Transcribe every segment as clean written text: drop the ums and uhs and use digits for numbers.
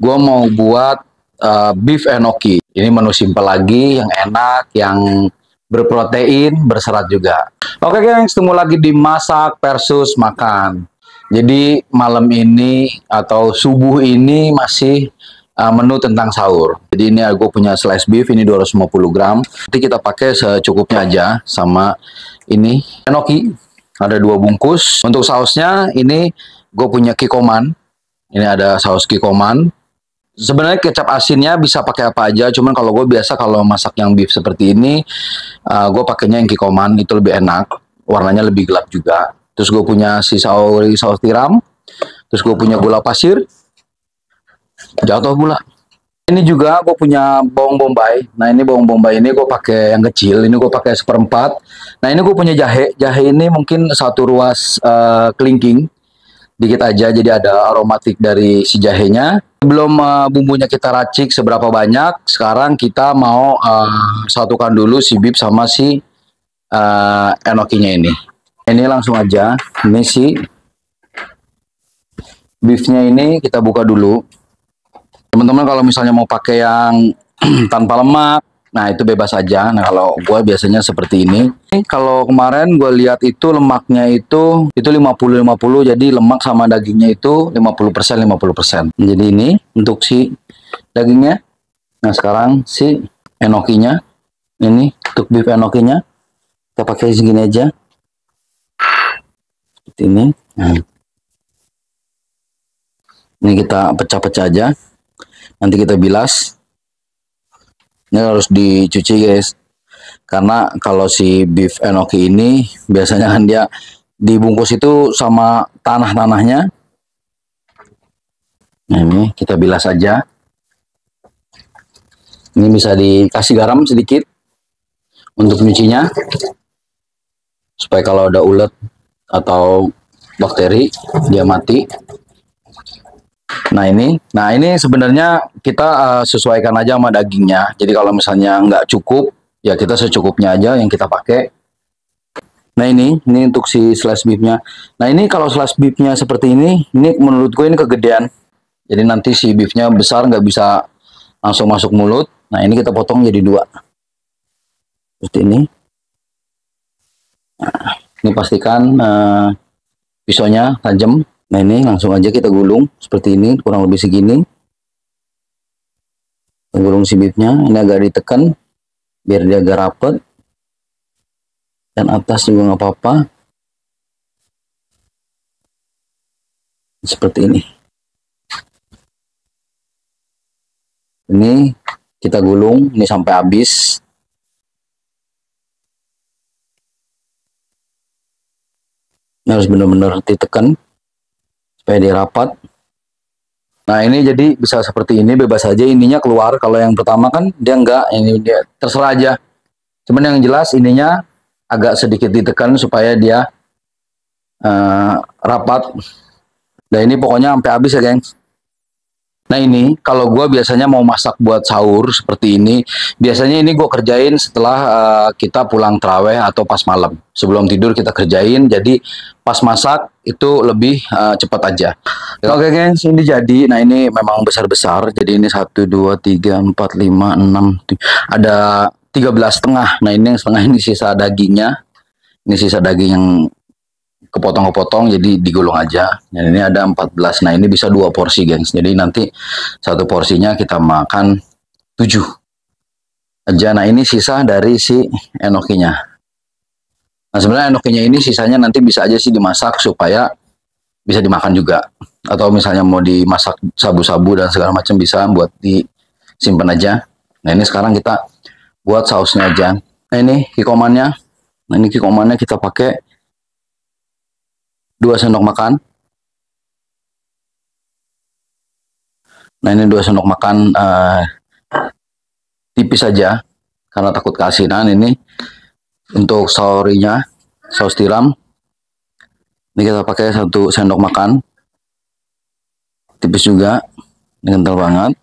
Gue mau buat beef enoki. Ini menu simpel lagi, yang enak, yang berprotein, berserat juga. Oke gengs, ketemu lagi di masak versus makan. Jadi malam ini atau subuh ini masih menu tentang sahur. Jadi ini aku punya slice beef, ini 250 gram. Nanti kita pakai secukupnya aja sama ini enoki. Ada 2 bungkus. Untuk sausnya ini gue punya kikoman. Ini ada saus kikoman. Sebenarnya kecap asinnya bisa pakai apa aja, cuman kalau gue biasa kalau masak yang beef seperti ini, gue pakainya yang kikoman, itu lebih enak, warnanya lebih gelap juga. Terus gue punya si saus tiram, terus gue punya gula pasir, jatuh gula. Ini juga gue punya bawang bombay. Nah ini bawang bombay ini gue pakai yang kecil, ini gue pakai seperempat. Nah ini gue punya jahe, jahe ini mungkin 1 ruas kelingking. Dikit aja, jadi ada aromatik dari si jahenya. Sebelum bumbunya kita racik seberapa banyak, sekarang kita mau satukan dulu si beef sama si enokinya ini. Ini langsung aja, ini si beefnya ini kita buka dulu. Teman-teman kalau misalnya mau pakai yang tanpa lemak, nah itu bebas aja. Nah kalau gue biasanya seperti ini. Kalau kemarin gue lihat itu lemaknya itu 50-50, jadi lemak sama dagingnya itu 50% 50%. Jadi ini untuk si dagingnya. Nah sekarang si enokinya, ini untuk beef enokinya kita pakai segini aja. Seperti ini. Nah. Ini kita pecah-pecah aja. Nanti kita bilas. Ini harus dicuci guys. Karena kalau si beef enoki ini biasanya kan dia dibungkus itu sama tanah-tanahnya. Nah ini kita bilas aja. Ini bisa dikasih garam sedikit untuk nyucinya. Supaya kalau ada ulet atau bakteri dia mati. Nah ini sebenarnya kita sesuaikan aja sama dagingnya. Jadi kalau misalnya nggak cukup, ya kita secukupnya aja yang kita pakai. Nah ini untuk si slice beefnya. Nah ini kalau slice beefnya seperti ini menurut gue ini kegedean. Jadi nanti si beefnya besar nggak bisa langsung masuk mulut. Nah ini kita potong jadi 2. Seperti ini. Nah, ini pastikan pisaunya tajam. Nah ini langsung aja kita gulung seperti ini, kurang lebih segini. Kita gulung si beefnya, ini agak ditekan biar dia agak rapet. Dan atas juga nggak apa-apa. Seperti ini. Ini kita gulung, ini sampai habis. Ini harus benar-benar ditekan supaya dia rapat. Nah ini jadi bisa seperti ini, bebas aja ininya keluar. Kalau yang pertama kan dia enggak, ini dia terserah aja. Cuman yang jelas ininya agak sedikit ditekan supaya dia rapat. Nah ini pokoknya sampai habis ya gengs. Nah ini kalau gue biasanya mau masak buat sahur seperti ini, biasanya ini gue kerjain setelah kita pulang terawih atau pas malam. Sebelum tidur kita kerjain, jadi pas masak itu lebih cepat aja. Oke guys, ini jadi, nah ini memang besar-besar, jadi ini 1, 2, 3, 4, 5, 6, ada 13,5. Nah ini yang setengah ini sisa dagingnya, ini sisa daging yang kepotong-kepotong jadi digulung aja. Dan ini ada 14. Nah ini bisa 2 porsi gengs. Jadi nanti 1 porsinya kita makan 7 aja. Nah ini sisa dari si enokinya. Nah sebenarnya enokinya ini sisanya nanti bisa aja sih dimasak supaya bisa dimakan juga. Atau misalnya mau dimasak sabu-sabu dan segala macam bisa buat disimpan aja. Nah ini sekarang kita buat sausnya aja. Nah ini kikomannya. Nah ini kikomannya kita pakai 2 sendok makan. Nah ini 2 sendok makan tipis saja karena takut keasinan. Ini untuk saurinya, saus tiram. Ini kita pakai 1 sendok makan. Tipis juga, ini kental banget.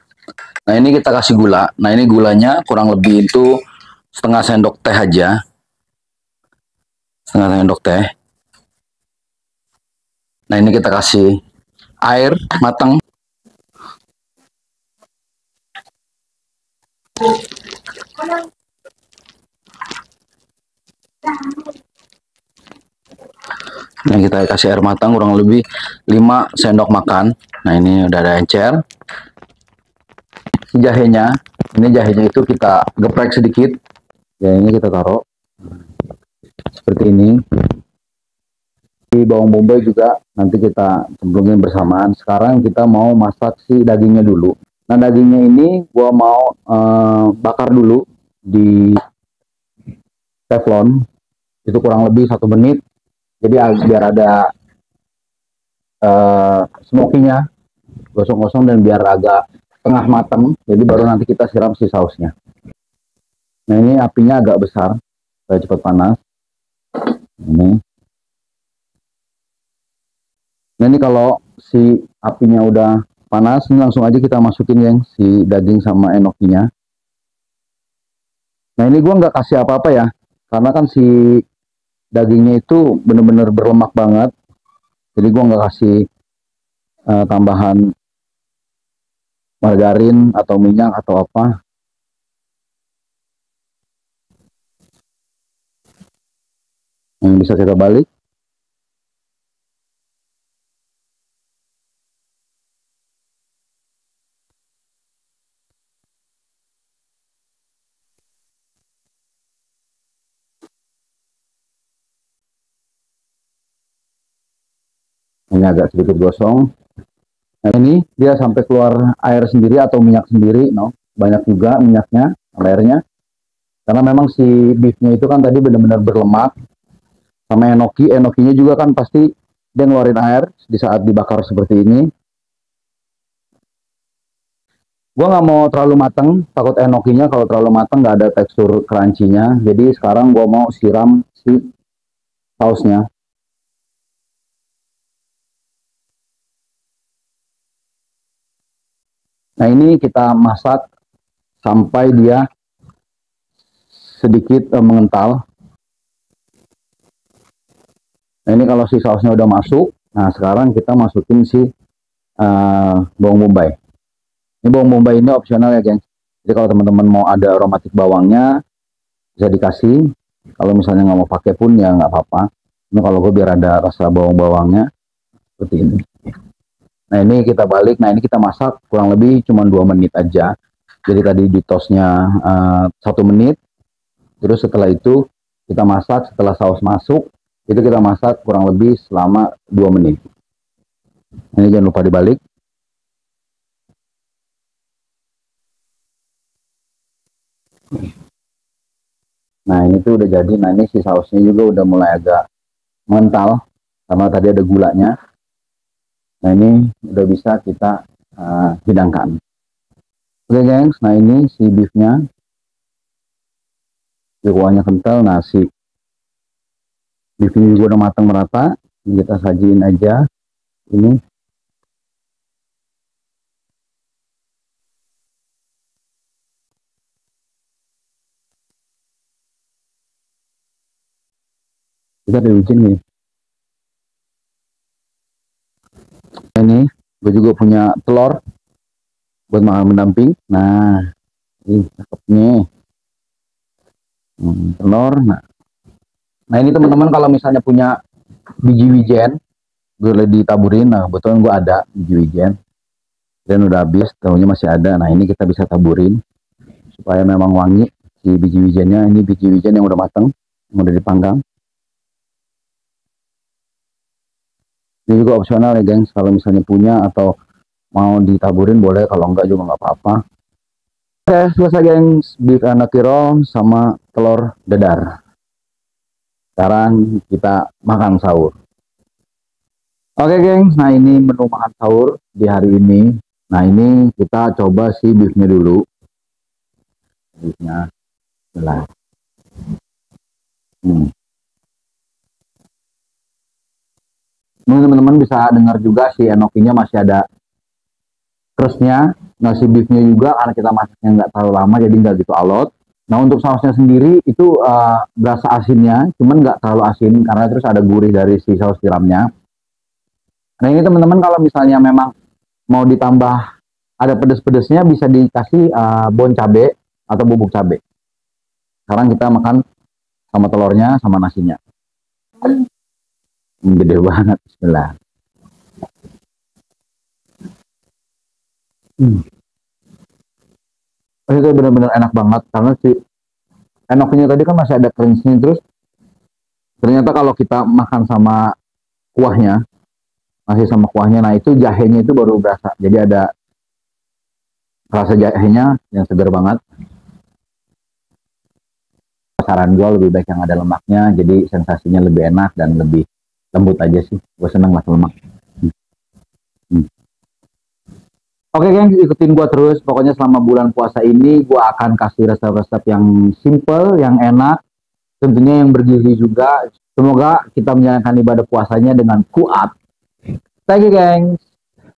Nah ini kita kasih gula. Nah ini gulanya kurang lebih itu setengah sendok teh aja. Setengah sendok teh. Nah ini kita kasih air matang. Nah, kita kasih air matang kurang lebih 5 sendok makan. Nah, ini udah ada encer. Jahenya, ini jahenya itu kita geprek sedikit. Jahenya kita taruh seperti ini. Di bawang bombay juga nanti kita cemplungin bersamaan. Sekarang kita mau masak si dagingnya dulu. Nah, dagingnya ini gua mau bakar dulu di teflon. Itu kurang lebih 1 menit. Jadi biar ada smokinya, gosong-gosong, dan biar agak tengah matang. Jadi baru nanti kita siram si sausnya. Nah, ini apinya agak besar supaya cepat panas. Ini. Nah, ini kalau si apinya udah panas, ini langsung aja kita masukin yang si daging sama enokinya. Nah, ini gua nggak kasih apa-apa ya, karena kan si dagingnya itu bener-bener berlemak banget. Jadi gua nggak kasih tambahan margarin atau minyak atau apa. Yang bisa kita balik. Ini agak sedikit gosong. Nah, ini dia sampai keluar air sendiri atau minyak sendiri, no. Banyak juga minyaknya, airnya. Karena memang si beefnya itu kan tadi benar-benar berlemak. Sama enokinya juga kan pasti dia ngeluarin air di saat dibakar seperti ini. Gua nggak mau terlalu matang, takut enokinya kalau terlalu matang nggak ada tekstur crunchy-nya. Jadi sekarang gua mau siram si sausnya. Nah, ini kita masak sampai dia sedikit mengental. Nah, ini kalau si sausnya udah masuk, nah sekarang kita masukin si bawang bombay. Ini bawang bombay ini opsional ya, geng. Jadi kalau teman-teman mau ada aromatik bawangnya, bisa dikasih. Kalau misalnya nggak mau pakai pun ya nggak apa-apa. Ini kalau gue biar ada rasa bawang-bawangnya, seperti ini. Nah, ini kita balik. Nah, ini kita masak kurang lebih cuma 2 menit aja. Jadi tadi di tosnya 1 menit. Terus setelah itu kita masak, setelah saus masuk, itu kita masak kurang lebih selama 2 menit. Ini jangan lupa dibalik. Nah, ini tuh udah jadi. Nah, ini si sausnya juga udah mulai agak mengental karena tadi ada gulanya. Nah, ini udah bisa kita hidangkan. Oke, gengs. Nah, ini si beefnya. Kuahnya kental. Nah, si beefnya juga udah matang merata. Kita sajiin aja. Ini. Kita ada licin nih. Ini gue juga punya telur buat makan mendamping. Nah, ini cakepnya telur. Nah, ini teman-teman kalau misalnya punya biji wijen, boleh ditaburin. Nah, kebetulan gue ada biji wijen dan udah habis, tahunya masih ada. Nah, ini kita bisa taburin supaya memang wangi si biji wijennya. Ini biji wijen yang udah matang, yang udah dipanggang. Ini juga opsional ya, gengs. Kalau misalnya punya atau mau ditaburin boleh, kalau enggak juga nggak apa-apa. Oke, selesai, gengs. Beef enoki roll sama telur dadar. Sekarang kita makan sahur. Oke, gengs. Nah, ini menu makan sahur di hari ini. Nah, ini kita coba si beefnya dulu. Beefnya jelas. Teman-teman bisa dengar juga si enokinya masih ada crustnya. Nah, si beefnya juga karena kita masaknya nggak terlalu lama jadi nggak gitu alot. Nah, untuk sausnya sendiri itu berasa asinnya, cuman nggak terlalu asin karena terus ada gurih dari si saus tiramnya. Nah, ini teman-teman kalau misalnya memang mau ditambah ada pedes-pedesnya bisa dikasih bon cabe atau bubuk cabe. Sekarang kita makan sama telurnya, sama nasinya. Gede banget, bismillah. Itu benar-benar enak banget, karena si enaknya tadi kan masih ada crunchnya, terus ternyata kalau kita makan sama kuahnya, masih sama kuahnya, nah itu jahenya itu baru berasa. Jadi ada rasa jahenya yang segar banget. Saran gue lebih baik yang ada lemaknya, jadi sensasinya lebih enak dan lebih lembut aja sih. Gue seneng makan lemak. Oke gengs, ikutin gue terus. Pokoknya selama bulan puasa ini gue akan kasih resep-resep yang simple, yang enak, tentunya yang bergizi juga. Semoga kita menjalankan ibadah puasanya dengan kuat. Thank you gengs.